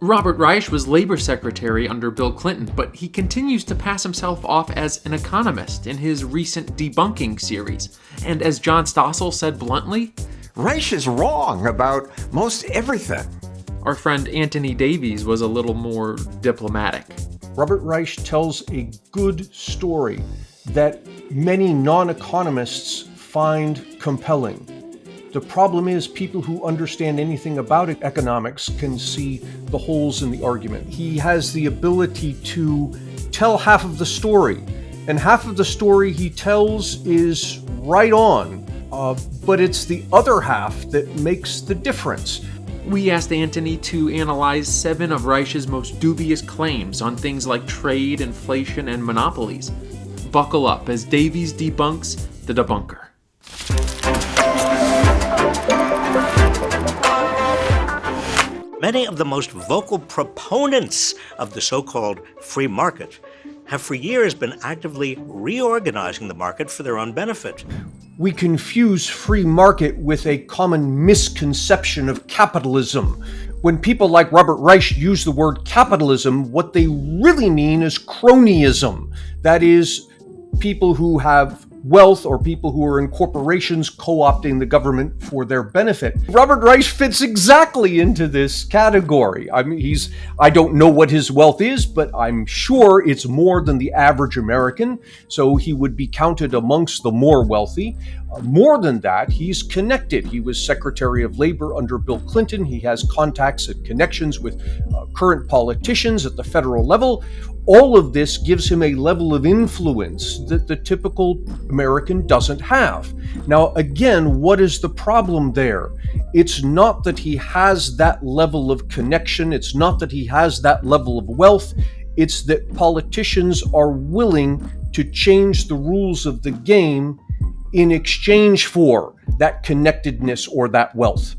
Robert Reich was labor secretary under Bill Clinton, but he continues to pass himself off as an economist in his recent debunking series. And as John Stossel said bluntly, Reich is wrong about most everything. Our friend Antony Davies was a little more diplomatic. Robert Reich tells a good story that many non-economists find compelling. The problem is people who understand anything about economics can see the holes in the argument. He has the ability to tell half of the story, and half of the story he tells is right on, but it's the other half that makes the difference. We asked Antony to analyze 7 of Reich's most dubious claims on things like trade, inflation, and monopolies. Buckle up as Davies debunks the debunker. Many of the most vocal proponents of the so-called free market have for years been actively reorganizing the market for their own benefit. We confuse free market with a common misconception of capitalism. When people like Robert Reich use the word capitalism, what they really mean is cronyism. That is, people who have wealth or people who are in corporations co-opting the government for their benefit. Robert Reich fits exactly into this category. I mean, I don't know what his wealth is, but I'm sure it's more than the average American, so he would be counted amongst the more wealthy. More than that, he's connected. He was Secretary of Labor under Bill Clinton. He has contacts and connections with current politicians at the federal level. All of this gives him a level of influence that the typical American doesn't have. Now, again, what is the problem there? It's not that he has that level of connection. It's not that he has that level of wealth. It's that politicians are willing to change the rules of the game in exchange for that connectedness or that wealth.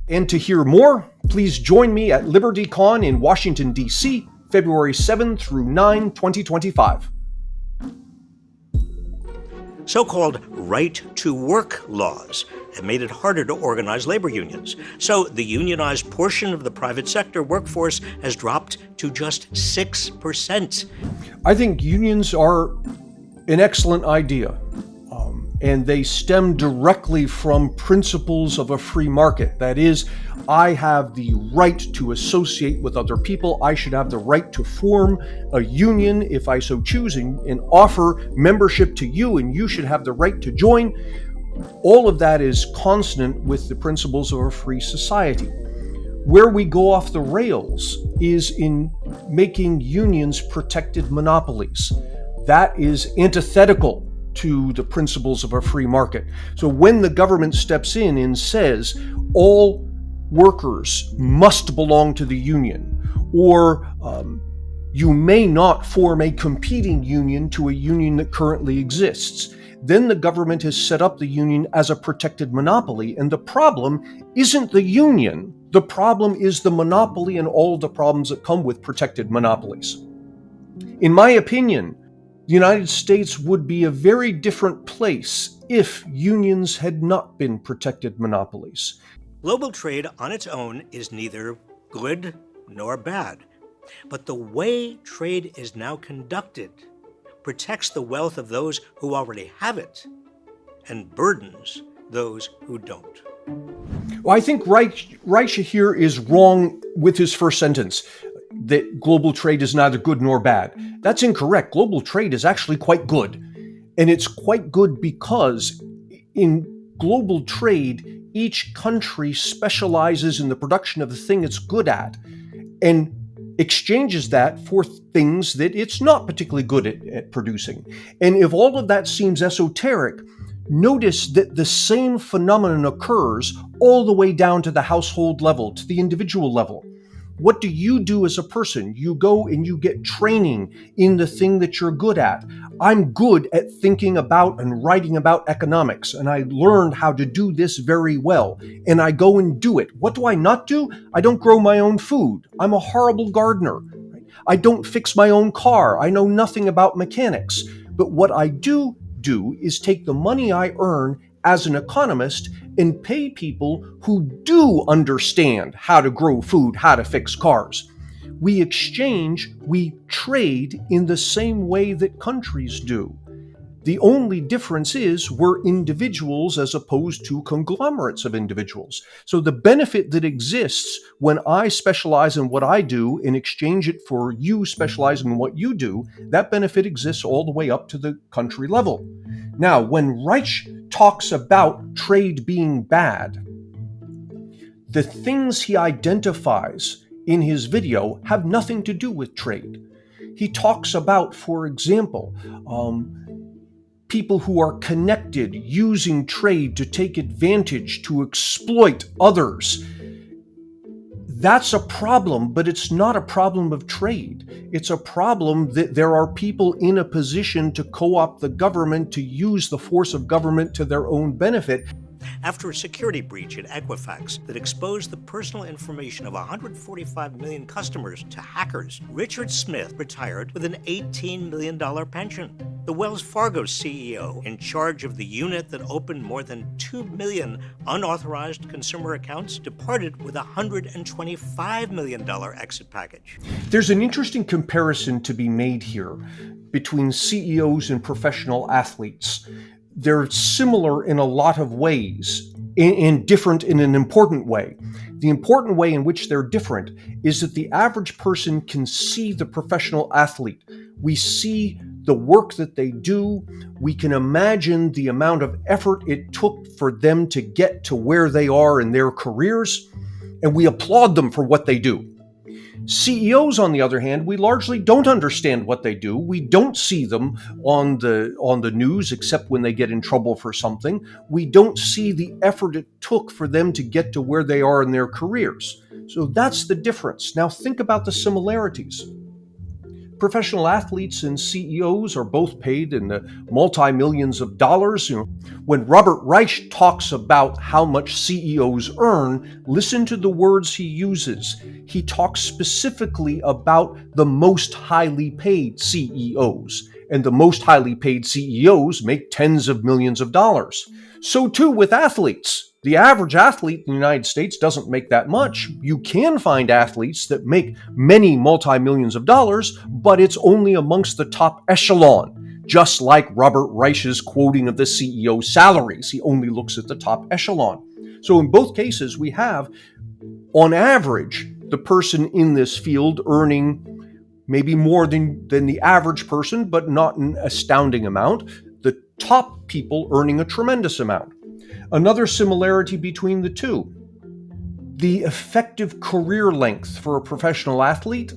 And to hear more, please join me at LibertyCon in Washington, D.C., February 7 through 9, 2025. So-called right-to-work laws have made it harder to organize labor unions. So the unionized portion of the private sector workforce has dropped to just 6%. I think unions are an excellent idea. And they stem directly from principles of a free market. That is, I have the right to associate with other people. I should have the right to form a union if I so choose and offer membership to you, and you should have the right to join. All of that is consonant with the principles of a free society. Where we go off the rails is in making unions protected monopolies. That is antithetical to the principles of a free market. So when the government steps in and says all workers must belong to the union, or you may not form a competing union to a union that currently exists, then the government has set up the union as a protected monopoly. And the problem isn't the union. The problem is the monopoly and all of the problems that come with protected monopolies. In my opinion, the United States would be a very different place if unions had not been protected monopolies. Global trade on its own is neither good nor bad. But the way trade is now conducted protects the wealth of those who already have it and burdens those who don't. Well, I think Reich here is wrong with his first sentence, that global trade is neither good nor bad. That's incorrect. Global trade is actually quite good. And it's quite good because in global trade, each country specializes in the production of the thing it's good at and exchanges that for things that it's not particularly good at producing. And if all of that seems esoteric, notice that the same phenomenon occurs all the way down to the household level, to the individual level. What do you do as a person? You go and you get training in the thing that you're good at. I'm good at thinking about and writing about economics, and I learned how to do this very well, and I go and do it. What do I not do? I don't grow my own food. I'm a horrible gardener. I don't fix my own car. I know nothing about mechanics. But what I do is take the money I earn as an economist and pay people who do understand how to grow food, how to fix cars. We exchange, we trade in the same way that countries do. The only difference is we're individuals as opposed to conglomerates of individuals. So the benefit that exists when I specialize in what I do and exchange it for you specializing in what you do, that benefit exists all the way up to the country level. Now, when Reich talks about trade being bad, the things he identifies in his video have nothing to do with trade. He talks about, for example, people who are connected, using trade to take advantage, to exploit others. That's a problem, but it's not a problem of trade. It's a problem that there are people in a position to co-opt the government, to use the force of government to their own benefit. After a security breach at Equifax that exposed the personal information of 145 million customers to hackers, Richard Smith retired with an $18 million pension. The Wells Fargo CEO, in charge of the unit that opened more than 2 million unauthorized consumer accounts, departed with a $125 million exit package. There's an interesting comparison to be made here between CEOs and professional athletes. They're similar in a lot of ways, and different in an important way. The important way in which they're different is that the average person can see the professional athlete. We see the work that they do. We can imagine the amount of effort it took for them to get to where they are in their careers, and we applaud them for what they do. CEOs, on the other hand, we largely don't understand what they do. We don't see them on the news except when they get in trouble for something. We don't see the effort it took for them to get to where they are in their careers. So that's the difference. Now think about the similarities. Professional athletes and CEOs are both paid in the multi-millions of dollars. When Robert Reich talks about how much CEOs earn, listen to the words he uses. He talks specifically about the most highly paid CEOs, and the most highly paid CEOs make tens of millions of dollars. So too with athletes. The average athlete in the United States doesn't make that much. You can find athletes that make many multi-millions of dollars, but it's only amongst the top echelon. Just like Robert Reich's quoting of the CEO's salaries, he only looks at the top echelon. So in both cases, we have, on average, the person in this field earning maybe more than the average person, but not an astounding amount. The top people earning a tremendous amount. Another similarity between the two: the effective career length for a professional athlete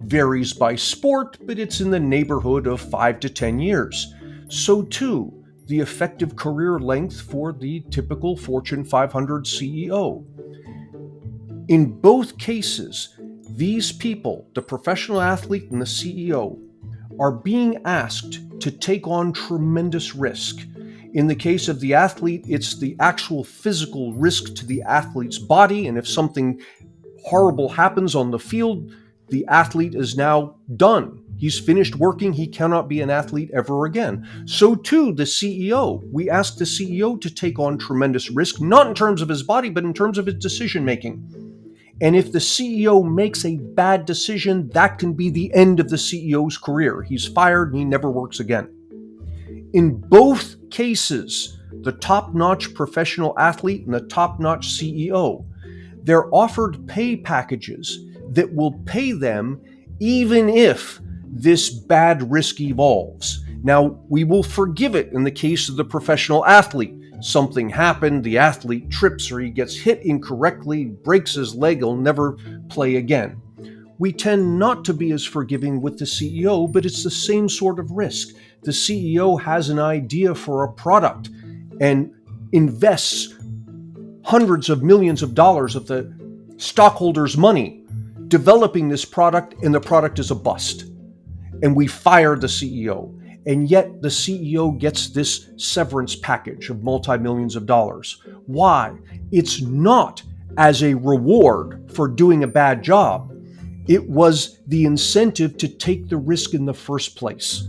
varies by sport, but it's in the neighborhood of 5 to 10 years. So too, the effective career length for the typical Fortune 500 CEO. In both cases, these people, the professional athlete and the CEO, are being asked to take on tremendous risk. In the case of the athlete, it's the actual physical risk to the athlete's body, and if something horrible happens on the field, the athlete is now done. He's finished working. He cannot be an athlete ever again. So too, the CEO. We ask the CEO to take on tremendous risk, not in terms of his body, but in terms of his decision making. And if the CEO makes a bad decision, that can be the end of the CEO's career. He's fired and he never works again. In both cases, the top-notch professional athlete and the top-notch CEO, they're offered pay packages that will pay them even if this bad risk evolves. Now, we will forgive it in the case of the professional athlete. Something happened, the athlete trips or he gets hit incorrectly, breaks his leg, he'll never play again. We tend not to be as forgiving with the CEO, but it's the same sort of risk. The CEO has an idea for a product and invests hundreds of millions of dollars of the stockholders' money developing this product, and the product is a bust. And we fire the CEO. And yet the CEO gets this severance package of multi-millions of dollars. Why? It's not as a reward for doing a bad job. It was the incentive to take the risk in the first place.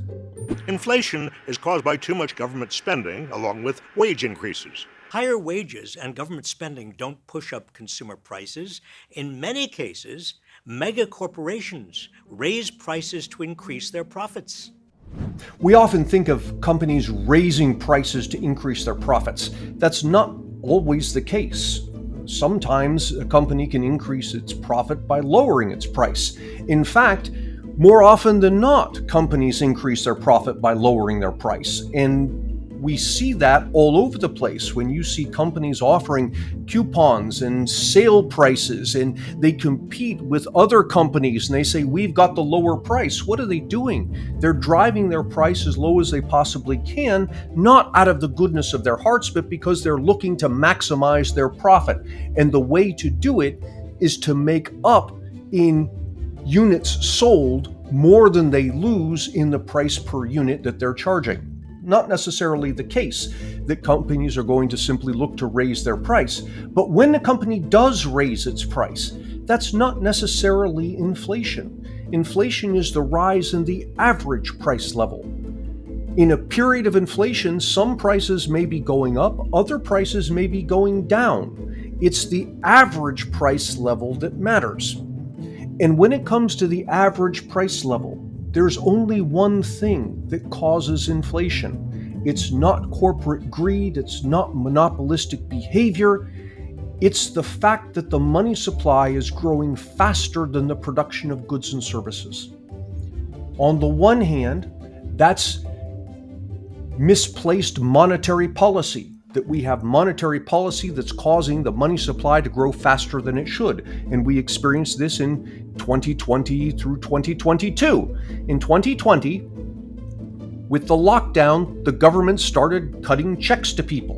Inflation is caused by too much government spending, along with wage increases. Higher wages and government spending don't push up consumer prices. In many cases, Mega corporations raise prices to increase their profits. We often think of companies raising prices to increase their profits. That's not always the case. Sometimes a company can increase its profit by lowering its price. In fact, more often than not, companies increase their profit by lowering their price. And we see that all over the place when you see companies offering coupons and sale prices, and they compete with other companies and they say, we've got the lower price. What are they doing? They're driving their price as low as they possibly can, not out of the goodness of their hearts, but because they're looking to maximize their profit. And the way to do it is to make up in units sold more than they lose in the price per unit that they're charging. Not necessarily the case that companies are going to simply look to raise their price, but when a company does raise its price, that's not necessarily inflation. Inflation is the rise in the average price level. In a period of inflation, some prices may be going up, other prices may be going down. It's the average price level that matters. And when it comes to the average price level, there's only one thing that causes inflation. It's not corporate greed, it's not monopolistic behavior, it's the fact that the money supply is growing faster than the production of goods and services. On the one hand, that's misplaced monetary policy, that we have monetary policy that's causing the money supply to grow faster than it should. And we experienced this in 2020 through 2022. In 2020, with the lockdown, the government started cutting checks to people.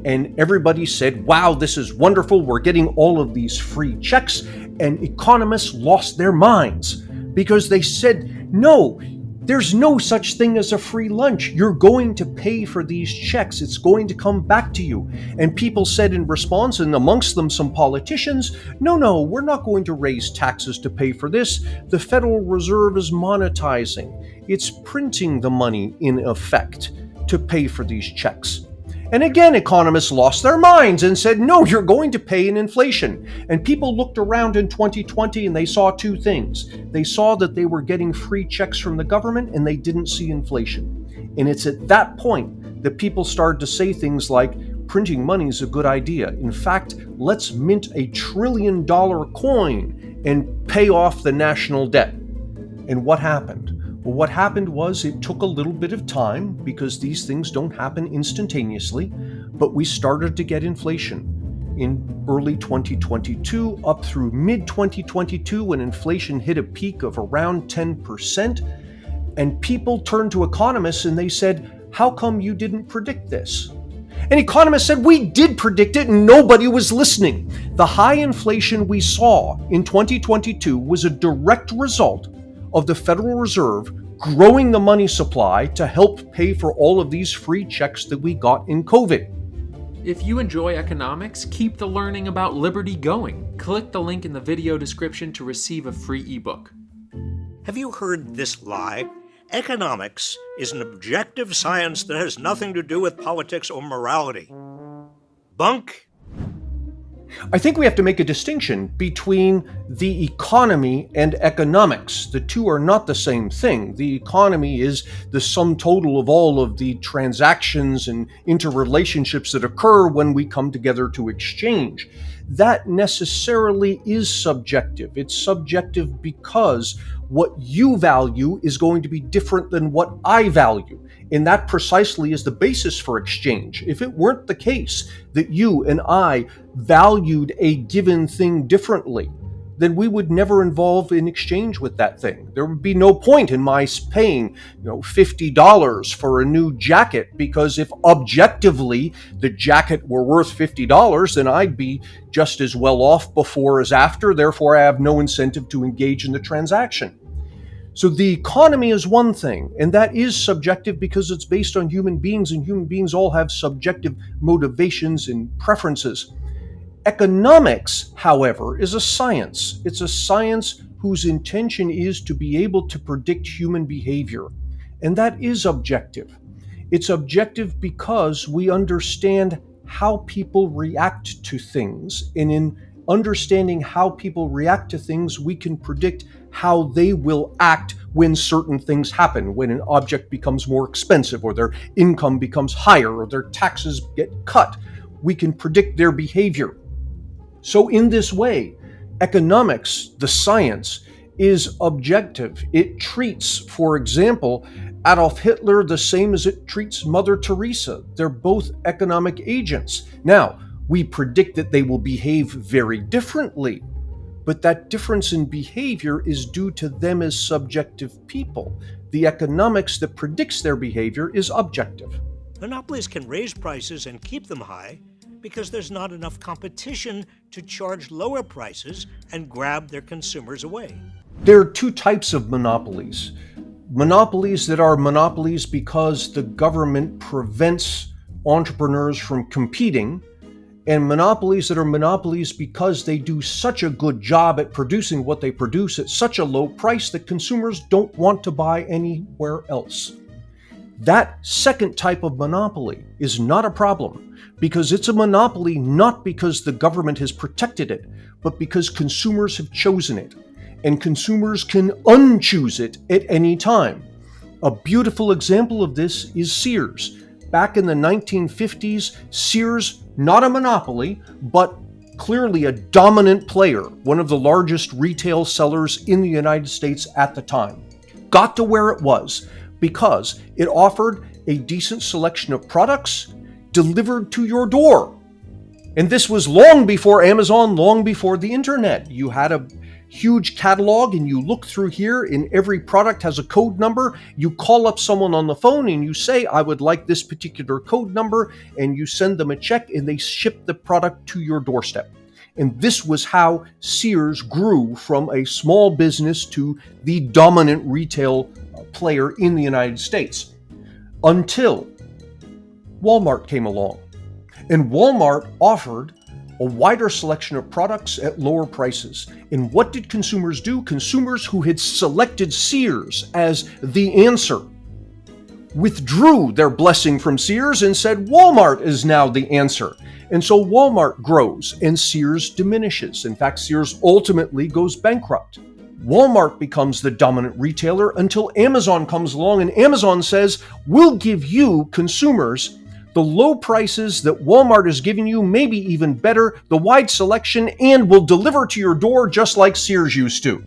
And everybody said, wow, this is wonderful. We're getting all of these free checks. And economists lost their minds because they said, no, there's no such thing as a free lunch. You're going to pay for these checks. It's going to come back to you. And people said in response, and amongst them some politicians, no, we're not going to raise taxes to pay for this. The Federal Reserve is monetizing. It's printing the money in effect to pay for these checks. And again, economists lost their minds and said, no, you're going to pay in inflation. And people looked around in 2020 and they saw two things. They saw that they were getting free checks from the government and they didn't see inflation. And it's at that point that people started to say things like, printing money is a good idea. In fact, let's mint $1 trillion coin and pay off the national debt. And what happened? Well, what happened was it took a little bit of time because these things don't happen instantaneously, but we started to get inflation in early 2022 up through mid-2022 when inflation hit a peak of around 10%. And people turned to economists and they said, how come you didn't predict this? And economists said, we did predict it and nobody was listening. The high inflation we saw in 2022 was a direct result of the Federal Reserve growing the money supply to help pay for all of these free checks that we got in COVID. If you enjoy economics, keep the learning about liberty going. Click the link in the video description to receive a free ebook. Have you heard this lie? Economics is an objective science that has nothing to do with politics or morality. Bunk. I think we have to make a distinction between the economy and economics. The two are not the same thing. The economy is the sum total of all of the transactions and interrelationships that occur when we come together to exchange. That necessarily is subjective. It's subjective because what you value is going to be different than what I value. And that precisely is the basis for exchange. If it weren't the case that you and I valued a given thing differently, then we would never involve in exchange with that thing. There would be no point in my paying, $50 for a new jacket, because if objectively the jacket were worth $50, then I'd be just as well off before as after. Therefore, I have no incentive to engage in the transaction. So the economy is one thing, and that is subjective because it's based on human beings, and human beings all have subjective motivations and preferences. Economics, however, is a science. It's a science whose intention is to be able to predict human behavior, and that is objective. It's objective because we understand how people react to things, and in understanding how people react to things, we can predict how they will act when certain things happen, when an object becomes more expensive, or their income becomes higher, or their taxes get cut. We can predict their behavior. So in this way, economics, the science, is objective. It treats, for example, Adolf Hitler the same as it treats Mother Teresa. They're both economic agents. Now, we predict that they will behave very differently, but that difference in behavior is due to them as subjective people. The economics that predicts their behavior is objective. Monopolies can raise prices and keep them high because there's not enough competition to charge lower prices and grab their consumers away. There are two types of monopolies. Monopolies that are monopolies because the government prevents entrepreneurs from competing, and monopolies that are monopolies because they do such a good job at producing what they produce at such a low price that consumers don't want to buy anywhere else. That second type of monopoly is not a problem because it's a monopoly not because the government has protected it, but because consumers have chosen it. And consumers can unchoose it at any time. A beautiful example of this is Sears. Back in the 1950s, Sears, not a monopoly, but clearly a dominant player, one of the largest retail sellers in the United States at the time, got to where it was because it offered a decent selection of products delivered to your door. And this was long before Amazon, long before the internet. You had a huge catalog and you look through here and every product has a code number. You call up someone on the phone and you say, I would like this particular code number, and you send them a check and they ship the product to your doorstep. And this was how Sears grew from a small business to the dominant retail player in the United States until Walmart came along. And Walmart offered a wider selection of products at lower prices. And what did consumers do? Consumers who had selected Sears as the answer withdrew their blessing from Sears and said Walmart is now the answer. And so Walmart grows and Sears diminishes. In fact, Sears ultimately goes bankrupt. Walmart becomes the dominant retailer until Amazon comes along, and Amazon says, we'll give you, consumers, the low prices that Walmart is giving you, maybe even better, the wide selection, and will deliver to your door just like Sears used to.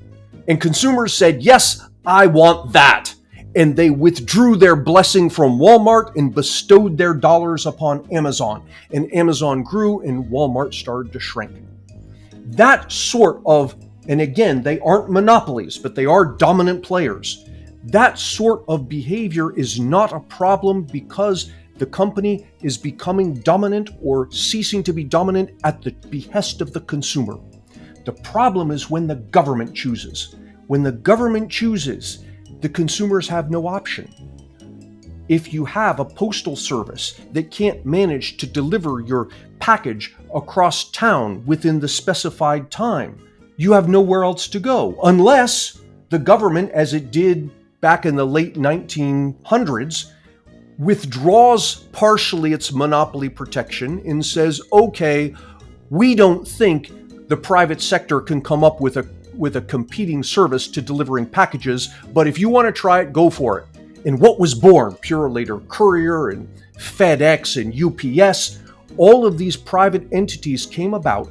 And consumers said, yes, I want that. And they withdrew their blessing from Walmart and bestowed their dollars upon Amazon. And Amazon grew and Walmart started to shrink. That sort of, and again, they aren't monopolies, but they are dominant players. That sort of behavior is not a problem because the company is becoming dominant or ceasing to be dominant at the behest of the consumer. The problem is when the government chooses. When the government chooses, the consumers have no option. If you have a postal service that can't manage to deliver your package across town within the specified time, you have nowhere else to go, unless the government, as it did back in the late 1900s, withdraws partially its monopoly protection and says, okay, we don't think the private sector can come up with a competing service to delivering packages, but if you want to try it, go for it. And what was born? Purolator Courier and FedEx and UPS, all of these private entities came about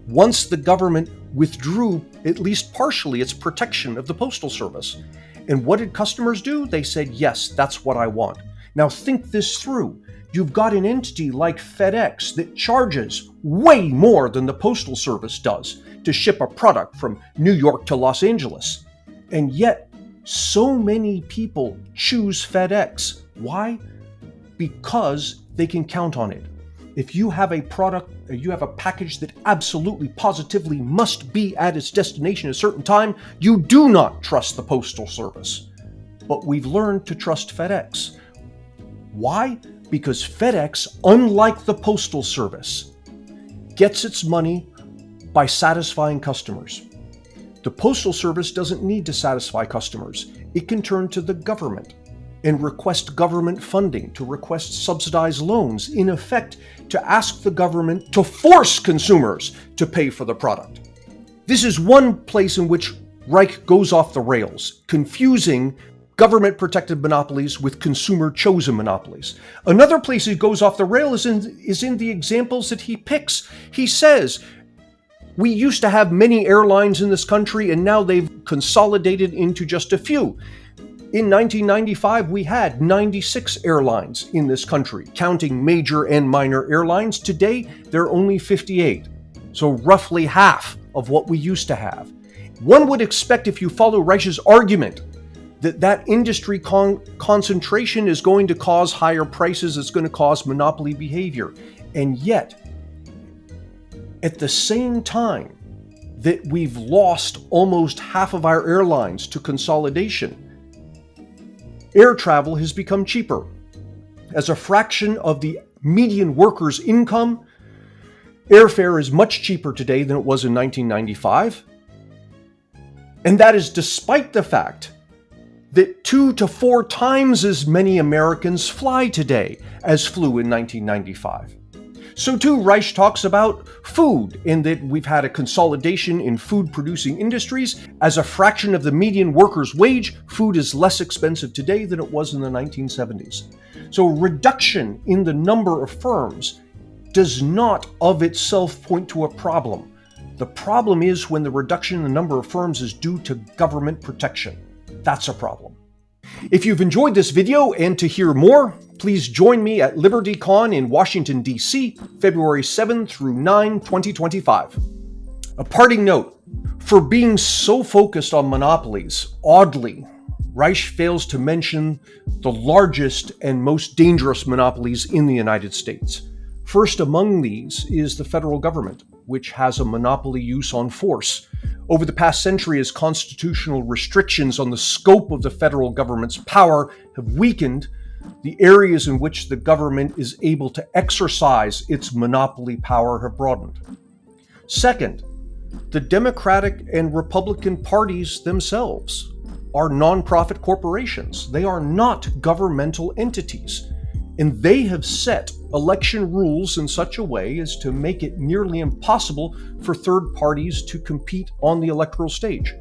once the government withdrew at least partially its protection of the Postal Service. And what did customers do? They said, yes, that's what I want. Now think this through. You've got an entity like FedEx that charges way more than the Postal Service does to ship a product from New York to Los Angeles. And yet, so many people choose FedEx. Why? Because they can count on it. If you have a product, you have a package that absolutely, positively must be at its destination at a certain time, you do not trust the Postal Service. But we've learned to trust FedEx. Why? Because FedEx, unlike the Postal Service, gets its money by satisfying customers. The Postal Service doesn't need to satisfy customers. It can turn to the government. and request government funding, to request subsidized loans, in effect, to ask the government to force consumers to pay for the product. This is one place in which Reich goes off the rails, confusing government-protected monopolies with consumer-chosen monopolies. Another place he goes off the rail is in the examples that he picks. He says, we used to have many airlines in this country, and now they've consolidated into just a few. In 1995, we had 96 airlines in this country, counting major and minor airlines. Today, there are only 58, so roughly half of what we used to have. One would expect, if you follow Reich's argument, that industry concentration is going to cause higher prices, it's going to cause monopoly behavior. And yet, at the same time that we've lost almost half of our airlines to consolidation, air travel has become cheaper. As a fraction of the median worker's income, airfare is much cheaper today than it was in 1995. And that is despite the fact that 2 to 4 times as many Americans fly today as flew in 1995. So too, Reich talks about food, in that we've had a consolidation in food-producing industries. As a fraction of the median worker's wage, food is less expensive today than it was in the 1970s. So reduction in the number of firms does not of itself point to a problem. The problem is when the reduction in the number of firms is due to government protection. That's a problem. If you've enjoyed this video and to hear more, please join me at LibertyCon in Washington, D.C., February 7 through 9, 2025. A parting note, for being so focused on monopolies, oddly, Reich fails to mention the largest and most dangerous monopolies in the United States. First among these is the federal government, which has a monopoly use on force. Over the past century, as constitutional restrictions on the scope of the federal government's power have weakened, the areas in which the government is able to exercise its monopoly power have broadened. Second, the Democratic and Republican parties themselves are nonprofit corporations. They are not governmental entities, and they have set election rules in such a way as to make it nearly impossible for third parties to compete on the electoral stage.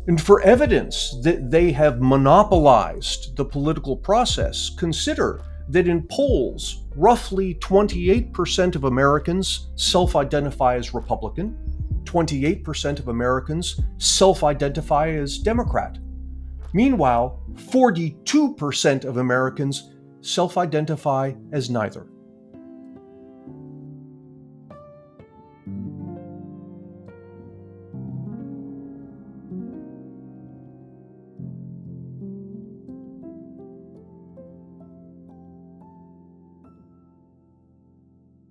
And for evidence that they have monopolized the political process, consider that in polls, roughly 28% of Americans self-identify as Republican, 28% of Americans self-identify as Democrat. Meanwhile, 42% of Americans self-identify as neither.